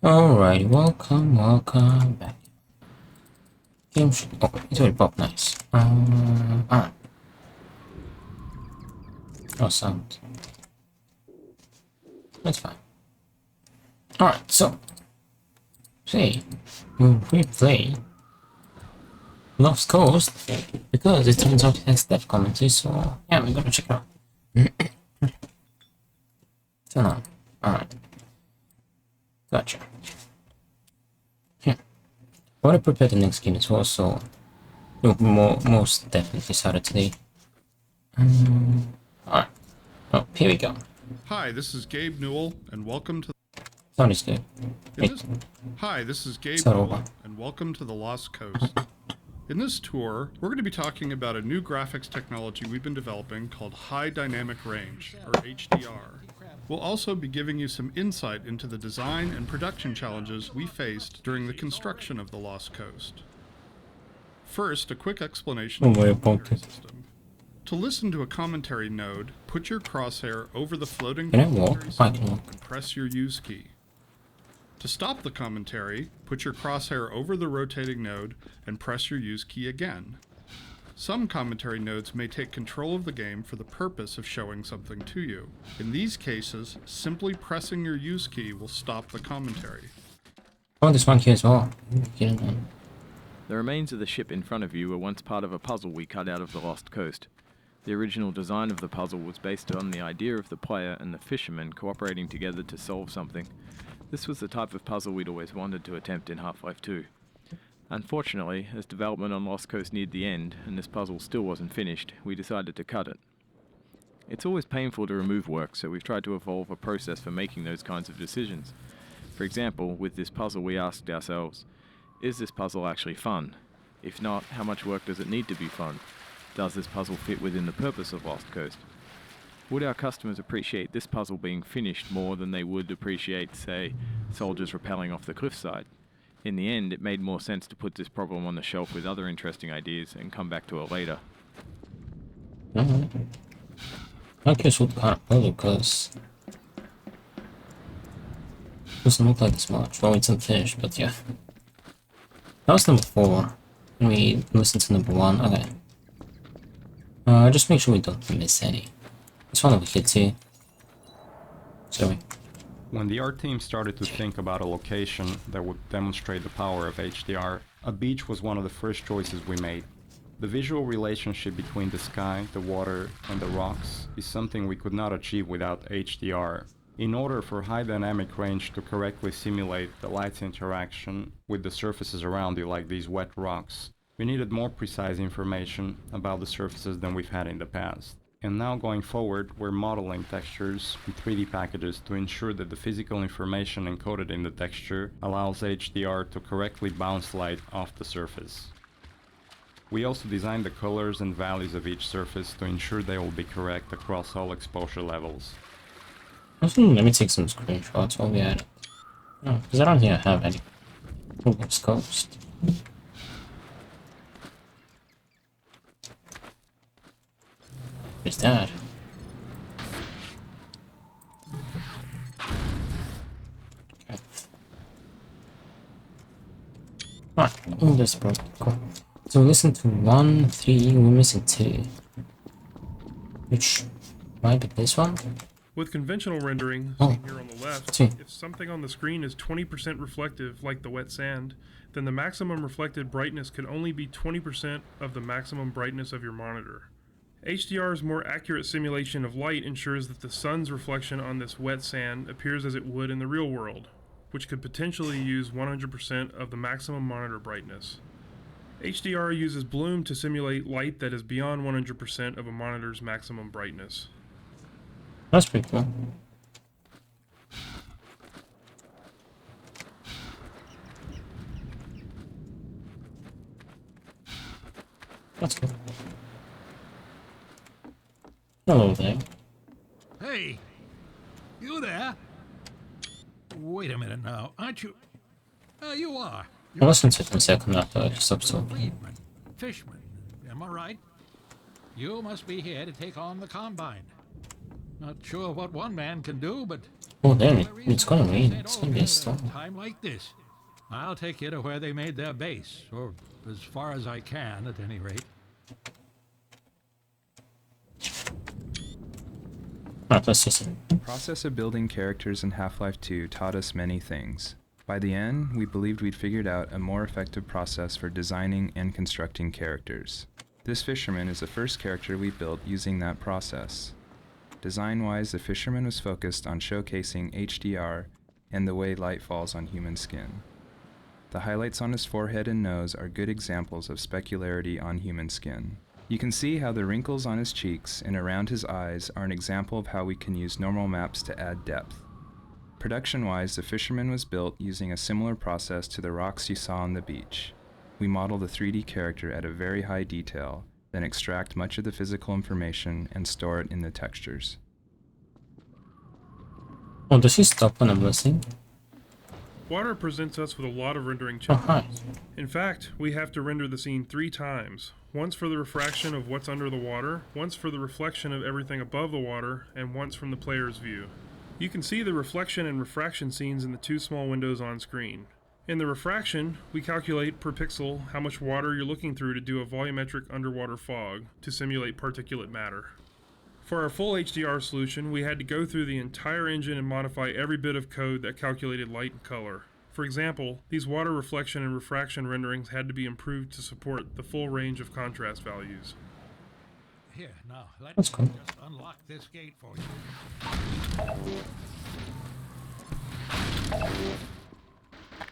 Alright, welcome back. Game should. Oh, it's already popped, nice. Oh, sound. That's fine. Alright, so. Say, we play Lost Coast because it turns out it has death commentary, so yeah, we're gonna check it out. Turn on. Alright. Gotcha. I want to prepare the next game as well, so most definitely started today. Alright. Oh, here we go. Hi, this is Gabe Newell, and welcome to. Sound is good. Hi, this is Gabe Start Newell, over. and welcome to the Lost Coast. In this tour, we're going to be talking about a new graphics technology we've been developing called High Dynamic Range, or HDR. We'll also be giving you some insight into the design and production challenges we faced during the construction of the Lost Coast. First, a quick explanation of the commentary system. To listen to a commentary node, put your crosshair over the floating Can I walk? commentary I can symbol walk. and press your use key. To stop the commentary, put your crosshair over the rotating node and press your use key again. Some commentary nodes may take control of the game for the purpose of showing something to you. In these cases, simply pressing your use key will stop the commentary. Oh, this one here as well. The remains of the ship in front of you were once part of a puzzle we cut out of the Lost Coast. The original design of the puzzle was based on the idea of the player and the fisherman cooperating together to solve something. This was the type of puzzle we'd always wanted to attempt in Half-Life 2. Unfortunately, as development on Lost Coast neared the end, and this puzzle still wasn't finished, we decided to cut it. It's always painful to remove work, so we've tried to evolve a process for making those kinds of decisions. For example, with this puzzle we asked ourselves, is this puzzle actually fun? If not, how much work does it need to be fun? Does this puzzle fit within the purpose of Lost Coast? Would our customers appreciate this puzzle being finished more than they would appreciate, say, soldiers rappelling off the cliffside? In the end, it made more sense to put this problem on the shelf with other interesting ideas and come back to it later. I guess what kind of puzzle, because it doesn't look like this much. Well, it's unfinished, but yeah. That was number 4. Let me listen to number 1. Okay. Just make sure we don't miss any. This one over here too. Sorry. When the art team started to think about a location that would demonstrate the power of HDR, a beach was one of the first choices we made. The visual relationship between the sky, the water, and the rocks is something we could not achieve without HDR. In order for high dynamic range to correctly simulate the light's interaction with the surfaces around you, like these wet rocks, we needed more precise information about the surfaces than we've had in the past. And now going forward, we're modeling textures in 3D packages to ensure that the physical information encoded in the texture allows HDR to correctly bounce light off the surface. We also designed the colors and values of each surface to ensure they will be correct across all exposure levels. Let me take some screenshots while we at it. No, because I don't think I have any. Lost Coast. Where's that? Okay. Alright, this broke. Cool. So we listened to 1, 3, we're missing 2. Which might be this one? With conventional rendering, Oh, seen here on the left, see. if something on the screen is 20% reflective, like the wet sand, then the maximum reflected brightness could only be 20% of the maximum brightness of your monitor. HDR's more accurate simulation of light ensures that the sun's reflection on this wet sand appears as it would in the real world, which could potentially use 100% of the maximum monitor brightness. HDR uses bloom to simulate light that is beyond 100% of a monitor's maximum brightness. That's pretty cool. That's cool. Hello there. Hey, you there? Wait a minute now, aren't you? You are. I listened to it in a second after I stopped talking. Fishman, am I right? You must be here to take on the Combine. Not sure what one man can do, but Oh, there it's gonna Reason I rain. said It's gonna be a at storm. a time like this. I'll take you to where they made their base, or as far as I can, at any rate. Alright, let's just. The process of building characters in Half-Life 2 taught us many things. By the end, we believed we'd figured out a more effective process for designing and constructing characters. This fisherman is the first character we built using that process. Design-wise, the fisherman was focused on showcasing HDR and the way light falls on human skin. The highlights on his forehead and nose are good examples of specularity on human skin. You can see how the wrinkles on his cheeks and around his eyes are an example of how we can use normal maps to add depth. Production-wise, the fisherman was built using a similar process to the rocks you saw on the beach. We model the 3D character at a very high detail, then extract much of the physical information and store it in the textures. Oh, does he stop when I'm listening? Water presents us with a lot of rendering Oh, hi. challenges. In fact, we have to render the scene 3 times. Once for the refraction of what's under the water, once for the reflection of everything above the water, and once from the player's view. You can see the reflection and refraction scenes in the 2 small windows on screen. In the refraction, we calculate per pixel how much water you're looking through to do a volumetric underwater fog to simulate particulate matter. For our full HDR solution, we had to go through the entire engine and modify every bit of code that calculated light and color. For example, these water reflection and refraction renderings had to be improved to support the full range of contrast values. Here, now, let That's me cool. just unlock this gate for you.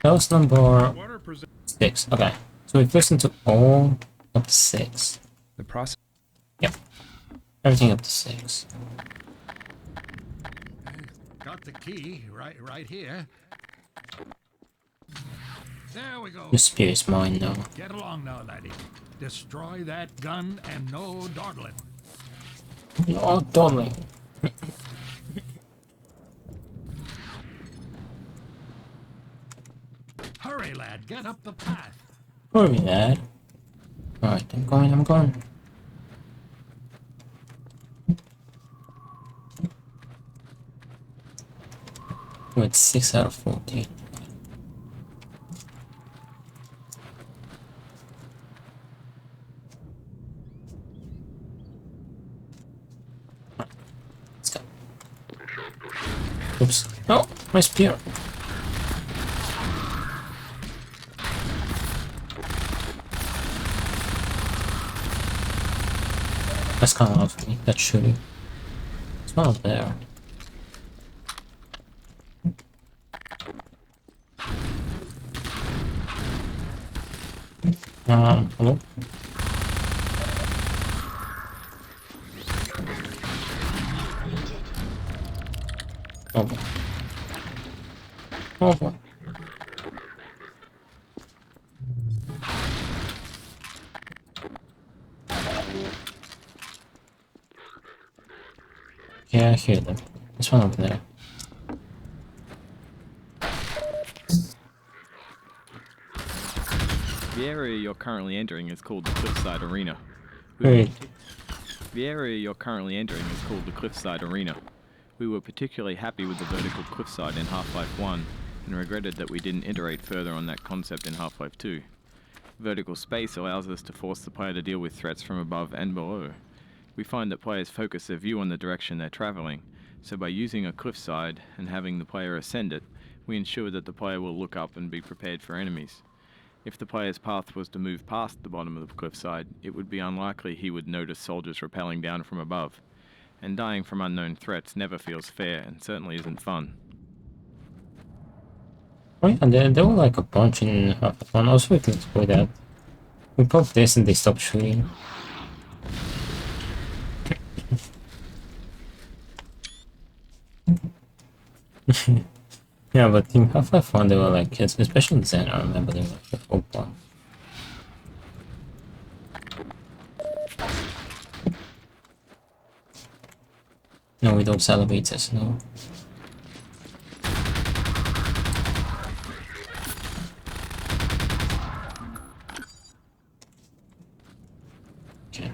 That was number Water presents 6. Okay. So we've listened to all up to 6. The process Yep. Everything up to 6. Got the key right here. There we go. Your spirit's mine now. Get along now, laddie. Destroy that gun and no dawdling. Oh, darling. Hurry, lad. Get up the path. Hurry, lad. Alright, I'm going. We're at 6 out of 14. Let's go. Oops. Oh, my spear. That's kind of loud for me. That's shooting. It's not there. Hello? Oh boy. Oh boy. Yeah, I hear them. There's one over there. The area you're currently entering is called the Cliffside Arena. Wait. The area you're currently entering is called the Cliffside Arena. We were particularly happy with the vertical cliffside in Half-Life 1 and regretted that we didn't iterate further on that concept in Half-Life 2. Vertical space allows us to force the player to deal with threats from above and below. We find that players focus their view on the direction they're traveling, so by using a cliffside and having the player ascend it, we ensure that the player will look up and be prepared for enemies. If the player's path was to move past the bottom of the cliffside, it would be unlikely he would notice soldiers rappelling down from above. And dying from unknown threats never feels fair and certainly isn't fun. Oh yeah, there were like a bunch in Half-Life 1. I was waiting for that. We popped this and they stopped shooting. Yeah, but in Half-Life 1 they were like, especially in Zen, I remember they were like the full one. No, we don't celebrate this, no. Okay.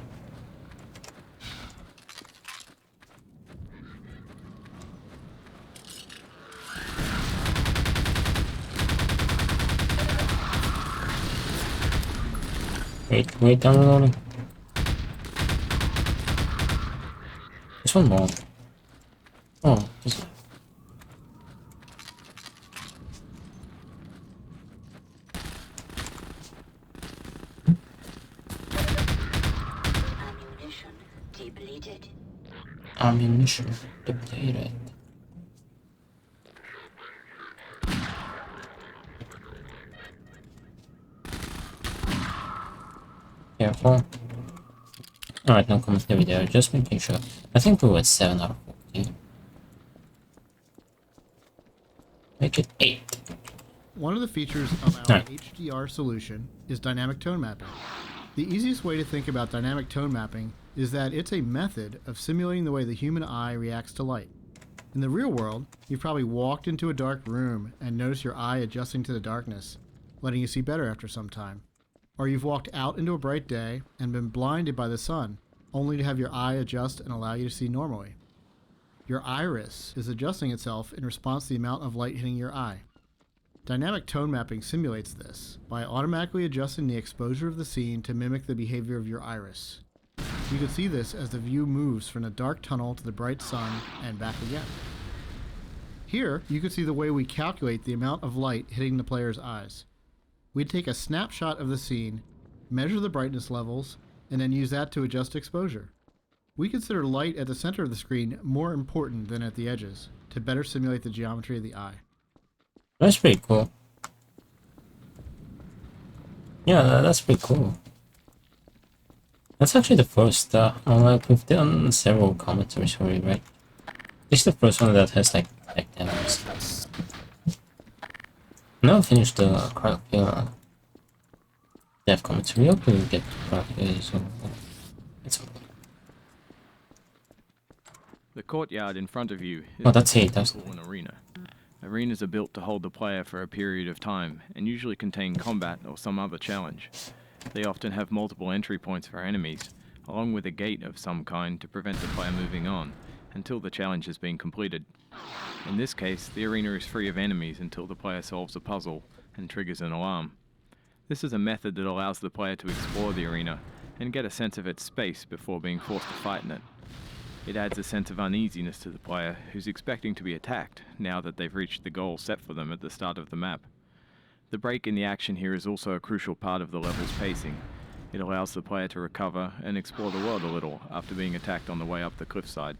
Wait, I'm reloading. There's one more. Oh, this. Ammunition depleted. Ammunition depleted. Careful. Alright, no commentary there, just making sure. I think we were at 7 out of 14. Make it 8. One of the features of our HDR solution is dynamic tone mapping. The easiest way to think about dynamic tone mapping is that it's a method of simulating the way the human eye reacts to light. In the real world, you've probably walked into a dark room and noticed your eye adjusting to the darkness, letting you see better after some time. Or you've walked out into a bright day and been blinded by the sun, only to have your eye adjust and allow you to see normally. Your iris is adjusting itself in response to the amount of light hitting your eye. Dynamic tone mapping simulates this by automatically adjusting the exposure of the scene to mimic the behavior of your iris. You can see this as the view moves from the dark tunnel to the bright sun and back again. Here, you can see the way we calculate the amount of light hitting the player's eyes. We'd take a snapshot of the scene, measure the brightness levels, and then use that to adjust exposure. We consider light at the center of the screen more important than at the edges, to better simulate the geometry of the eye. That's pretty cool. Yeah, that's pretty cool. That's actually the first, like, we've done several commentaries for it, right? This is the first one that has, like demos. Now I finished the Cryophil dev commentary. Hopefully we get to Cryophil, so it's okay. The courtyard in front of you is Oh, that's it, that's an arena. Arenas are built to hold the player for a period of time and usually contain combat or some other challenge. They often have multiple entry points for enemies, along with a gate of some kind to prevent the player moving on until the challenge has been completed. In this case, the arena is free of enemies until the player solves a puzzle and triggers an alarm. This is a method that allows the player to explore the arena and get a sense of its space before being forced to fight in it. It adds a sense of uneasiness to the player who's expecting to be attacked now that they've reached the goal set for them at the start of the map. The break in the action here is also a crucial part of the level's pacing. It allows the player to recover and explore the world a little after being attacked on the way up the cliffside.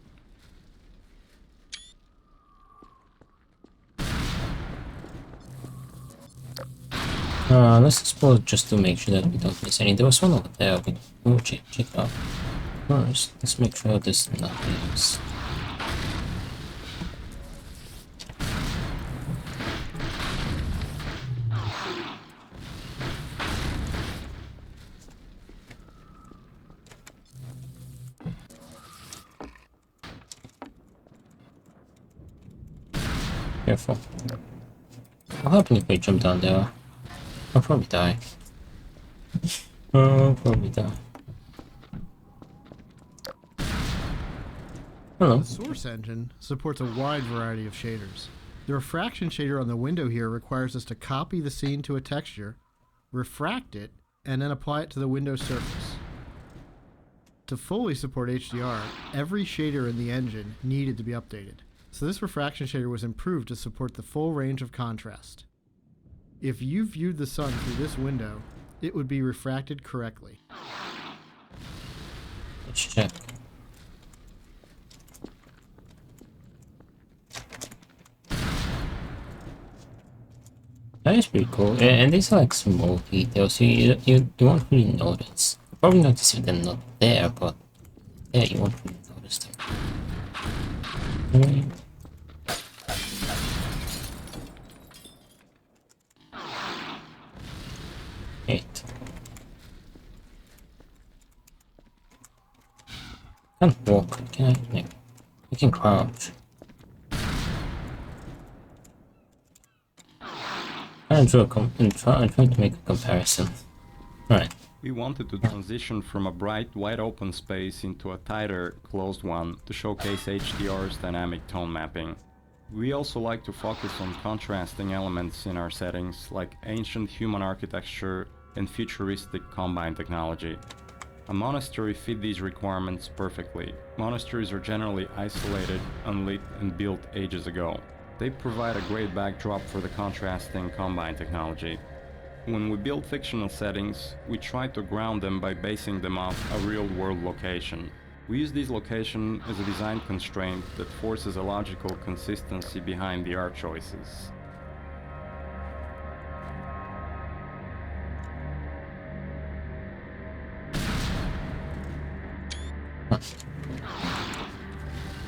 Let's explore just to make sure that we don't miss any. There was one over there. We'll check out. First, let's make sure there's nothing else. Careful. What happens if we jump down there? I'll probably die. I'll probably die. Hello. The source engine supports a wide variety of shaders. The refraction shader on the window here requires us to copy the scene to a texture, refract it, and then apply it to the window surface. To fully support HDR, every shader in the engine needed to be updated. So this refraction shader was improved to support the full range of contrast. If you viewed the sun through this window, it would be refracted correctly. Let's check. That is pretty cool, and these are like small details, you won't really notice. You probably notice if they're not there, but yeah, you won't really notice them. Eight. Can't walk, can I? No. You can crouch. I'm trying to make a comparison. Right. We wanted to transition from a bright, wide open space into a tighter, closed one to showcase HDR's dynamic tone mapping. We also like to focus on contrasting elements in our settings, like ancient human architecture, and futuristic combine technology. A monastery fit these requirements perfectly. Monasteries are generally isolated, unlit, and built ages ago. They provide a great backdrop for the contrasting combine technology. When we build fictional settings, we try to ground them by basing them off a real-world location. We use this location as a design constraint that forces a logical consistency behind the art choices.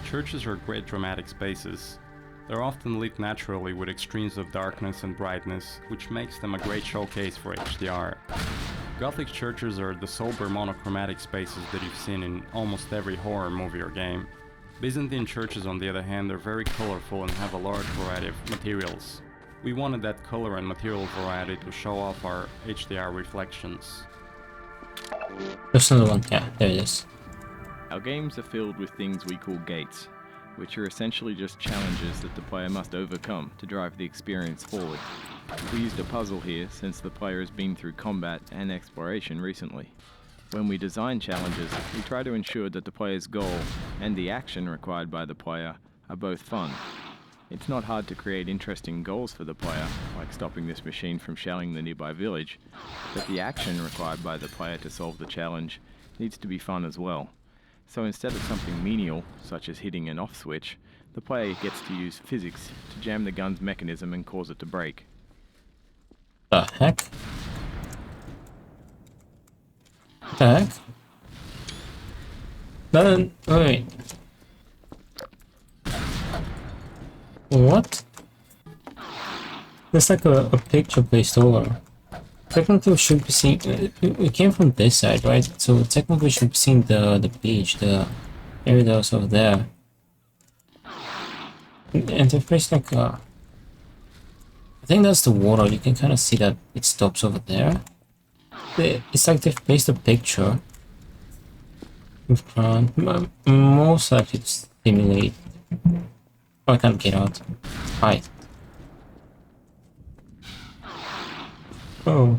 Churches are great dramatic spaces. They're often lit naturally with extremes of darkness and brightness, which makes them a great showcase for HDR. Gothic churches are the sober monochromatic spaces that you've seen in almost every horror movie or game. Byzantine churches, on the other hand, are very colorful and have a large variety of materials. We wanted that color and material variety to show off our HDR reflections. There's another one. Yeah, there it is. Our games are filled with things we call gates, which are essentially just challenges that the player must overcome to drive the experience forward. We used a puzzle here since the player has been through combat and exploration recently. When we design challenges, we try to ensure that the player's goal and the action required by the player are both fun. It's not hard to create interesting goals for the player, like stopping this machine from shelling the nearby village, but the action required by the player to solve the challenge needs to be fun as well. So instead of something menial, such as hitting an off switch, the player gets to use physics to jam the gun's mechanism and cause it to break. The heck? The heck? No, wait. What? There's like a picture placed over. Technically we should be seeing... we came from this side, right? So technically we should be seeing the beach, the area that was over there. And they placed like a... I think that's the water. You can kind of see that it stops over there. It's like they've placed a picture in front, most likely to stimulate. Oh, I can't get out. Hi. Oh.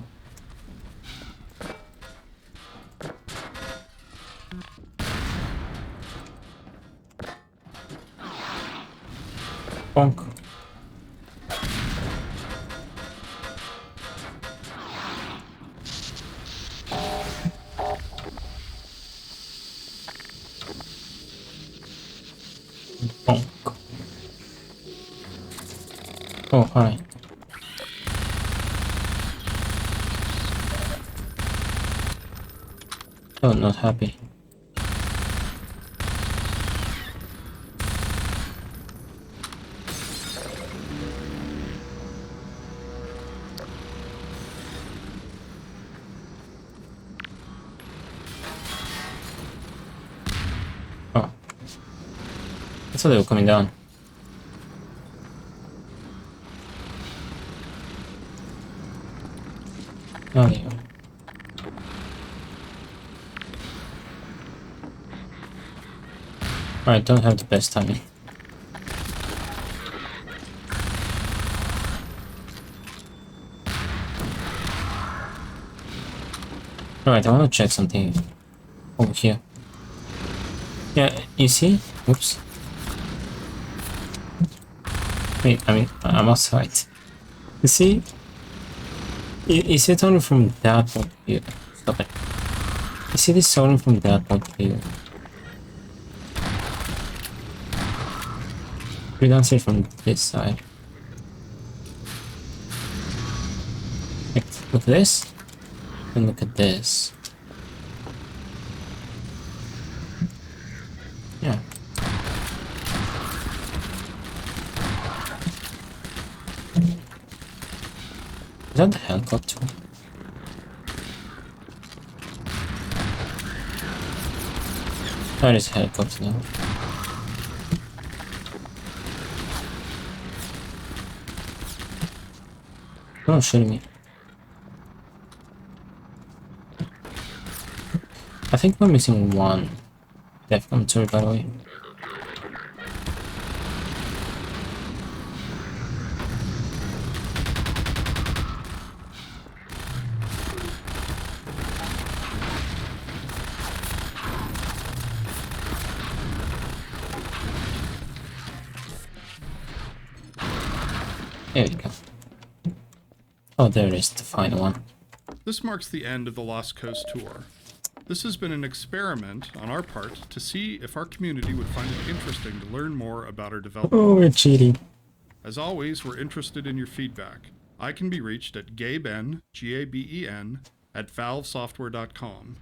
Bonk. Bonk. Oh, hi. Oh, not happy. Oh. I thought they were coming down. Oh, yeah. Alright, don't have the best timing. Alright, I want to check something over here. Yeah, you see? Oops. Wait, I mean, I'm outside. You see? You see it only from that point of view. Stop it. You see this only from that point of view. We don't see it from this side. Like, look at this, and look at this. Yeah. Is that the helicopter? That is a helicopter now. Don't shoot me. I think we're missing one death commentary, by the way. There we go. Oh, there it is, the final one. This marks the end of the Lost Coast tour. This has been an experiment on our part to see if our community would find it interesting to learn more about our development. Oh, we're cheating. As always, we're interested in your feedback. I can be reached at gaben, Gaben, at valvesoftware.com.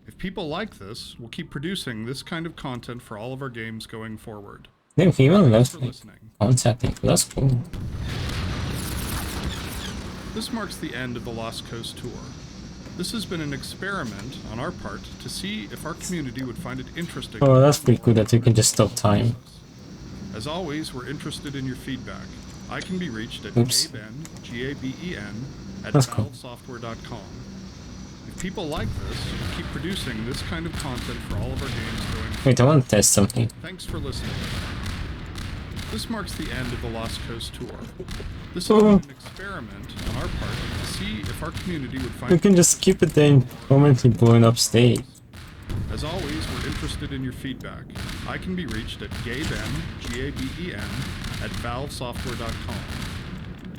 If people like this, we'll keep producing this kind of content for all of our games going forward. Then female Thanks loves for like listening. contacting. That's cool. This marks the end of the Lost Coast tour. This has been an experiment on our part to see if our community would find it interesting. Oh, that's pretty cool that you can just stop time. As always, we're interested in your feedback. I can be reached at Oops. Gaben, Gaben, at That's cool. valvesoftware.com. If people like this, we'll keep producing this kind of content for all of our games going forward. Wait, I want to test something. Thanks for listening. This marks the end of the Lost Coast tour. This has Oh. been an experiment on our part to see if our community would find We can just keep it there permanently blowing up state. As always, we're interested in your feedback. I can be reached at Gaben, Gaben, at valvesoftware.com.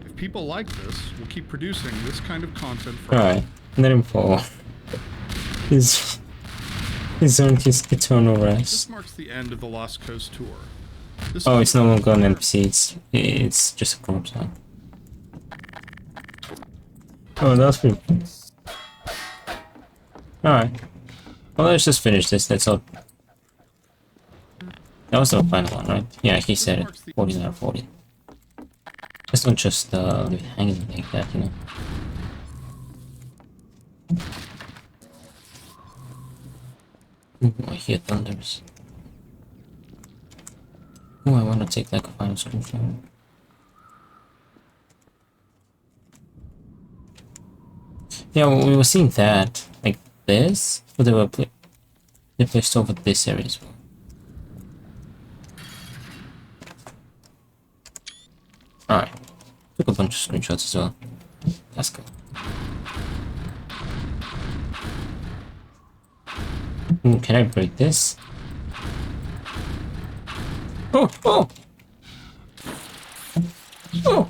If people like this, we'll keep producing this kind of content for Alright, let him fall. He's earned his eternal This rest. marks the end of the Lost Coast tour. This Oh, has it's no longer an NPC, it's just a corpse now. Oh, that's pretty cool. Alright. Well, let's just finish this, that's all. That was the final one, right? Yeah, he said it. 40 out of 40. Just don't just leave it hanging like that, you know. Ooh, I hear thunders. Oh, I want to take like a final screenshot. Yeah, well, we were seeing that, like this, but they placed over this area as well. Alright, took a bunch of screenshots as well. That's good. Ooh, can I break this? Oh! Oh! Oh!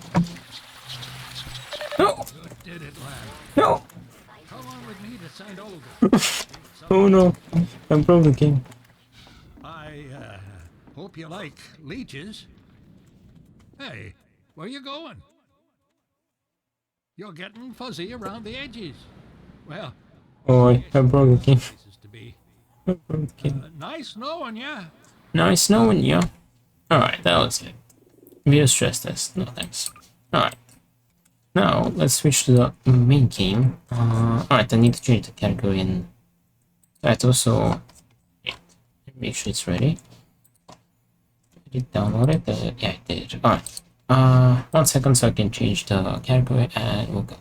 No! Did it, lad? No! Come on with me to St. Olga. Oh no! I broke the game. I hope you like leeches. Hey, where you going? You're getting fuzzy around the edges. Well, Oh, I broke the game. places to be. I broke the game. Nice knowing ya. Nice knowing you. Alright, that was it. Video stress test. No thanks. Alright. Now, let's switch to the main game. Alright, I need to change the category and that also. Make sure it's ready. Did it download it? Yeah, I did. Alright. 1 second so I can change the category and we'll go.